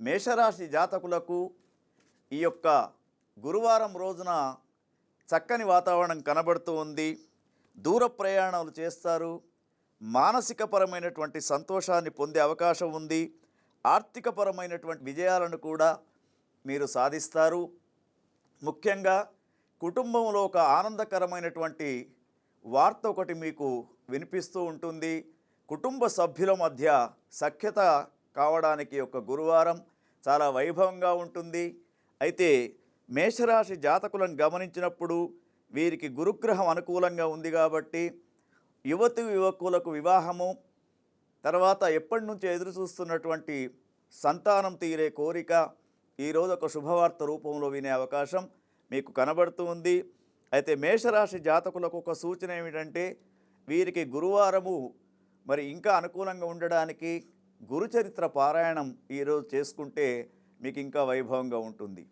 మేషరాశి జాతకులకు ఈ యొక్క గురువారం రోజున చక్కని వాతావరణం కనబడుతూ ఉంది. దూర ప్రయాణాలు చేస్తారు. మానసికపరమైనటువంటి సంతోషాన్ని పొందే అవకాశం ఉంది. ఆర్థికపరమైనటువంటి విజయాలను కూడా మీరు సాధిస్తారు. ముఖ్యంగా కుటుంబంలో ఒక ఆనందకరమైనటువంటి వార్త ఒకటి మీకు వినిపిస్తూ ఉంటుంది. కుటుంబ సభ్యుల మధ్య సఖ్యత కావడానికి ఒక గురువారం చాలా వైభవంగా ఉంటుంది. అయితే మేషరాశి జాతకులను గమనించినప్పుడు వీరికి గురుగ్రహం అనుకూలంగా ఉంది కాబట్టి యువతి యువకులకు వివాహము, తర్వాత ఎప్పటి నుంచో ఎదురు చూస్తున్నటువంటి సంతానం తీరే కోరిక ఈరోజు ఒక శుభవార్త రూపంలో వినే అవకాశం మీకు కనబడుతూ ఉంది. అయితే మేషరాశి జాతకులకు ఒక సూచన ఏమిటంటే వీరికి గురువారము మరి ఇంకా అనుకూలంగా ఉండడానికి గురుచరిత్ర పారాయణం ఈరోజు చేసుకుంటే మీకు ఇంకా వైభవంగా ఉంటుంది.